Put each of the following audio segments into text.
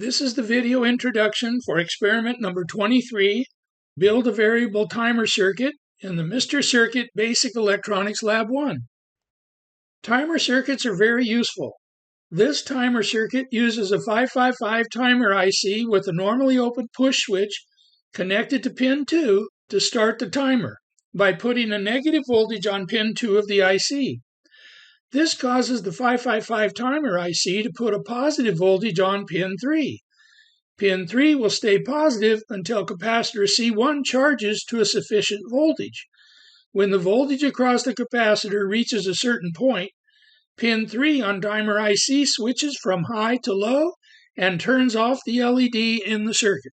This is the video introduction for experiment number 23, Build a Variable Timer Circuit in the Mr. Circuit Basic Electronics Lab 1. Timer circuits are very useful. This timer circuit uses a 555 timer IC with a normally open push switch connected to pin 2 to start the timer by putting a negative voltage on pin 2 of the IC. This causes the 555 timer IC to put a positive voltage on pin 3. Pin 3 will stay positive until capacitor C1 charges to a sufficient voltage. When the voltage across the capacitor reaches a certain point, pin 3 on timer IC switches from high to low and turns off the LED in the circuit.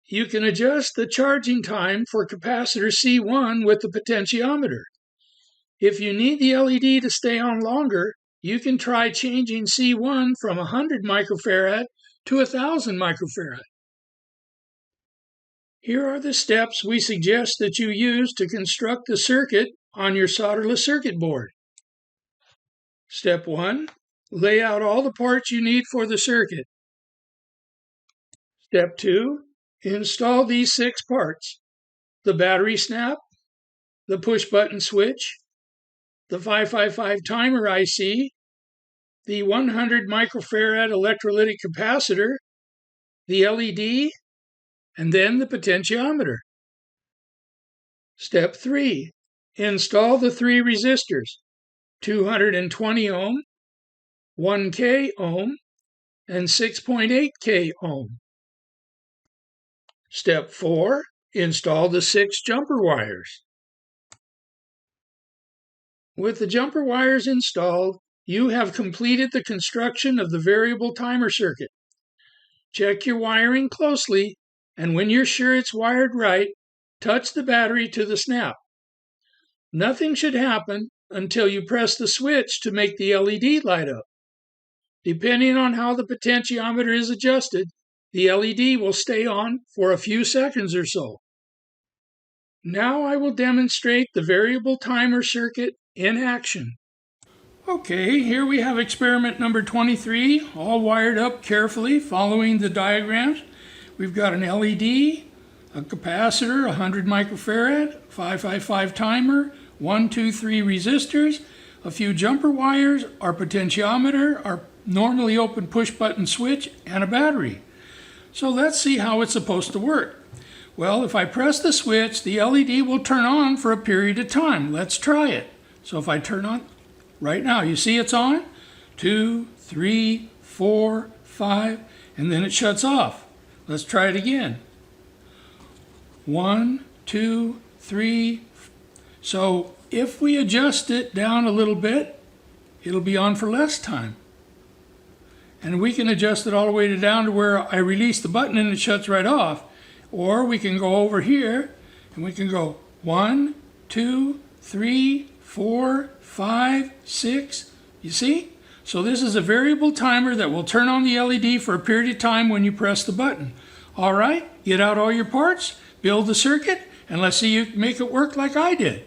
You can adjust the charging time for capacitor C1 with the potentiometer. If you need the LED to stay on longer, you can try changing C1 from 100 microfarad to 1000 microfarad. Here are the steps we suggest that you use to construct the circuit on your solderless circuit board. Step 1. Lay out all the parts you need for the circuit. Step 2. Install these 6 parts: the battery snap, the push button switch, the 555 timer IC, the 100 microfarad electrolytic capacitor, the LED, and then the potentiometer. Step 3. Install the 3 resistors: 220 ohm, 1K ohm, and 6.8K ohm. Step 4. Install the 6 jumper wires. With the jumper wires installed, you have completed the construction of the variable timer circuit. Check your wiring closely, and when you're sure it's wired right, touch the battery to the snap. Nothing should happen until you press the switch to make the LED light up. Depending on how the potentiometer is adjusted, the LED will stay on for a few seconds or so. Now I will demonstrate the variable timer circuit in action. Okay, here we have experiment number 23, all wired up carefully, following the diagrams. We've got an LED, a capacitor, 100 microfarad, 555 timer, 1, 2, 3 resistors, a few jumper wires, our potentiometer, our normally open push button switch, and a battery. So let's see how it's supposed to work. Well, if I press the switch, the LED will turn on for a period of time. Let's try it. So if I turn on right now, you see it's on? 2, 3, 4, 5, and then it shuts off. Let's try it again. 1, 2, 3. So if we adjust it down a little bit, it'll be on for less time. And we can adjust it all the way down to where I release the button and it shuts right off. Or we can go over here and we can go 1, 2, 3, 4, 5, 6. You see? So this is a variable timer that will turn on the LED for a period of time when you press the button. All right, get out all your parts, build the circuit, and let's see you make it work like I did.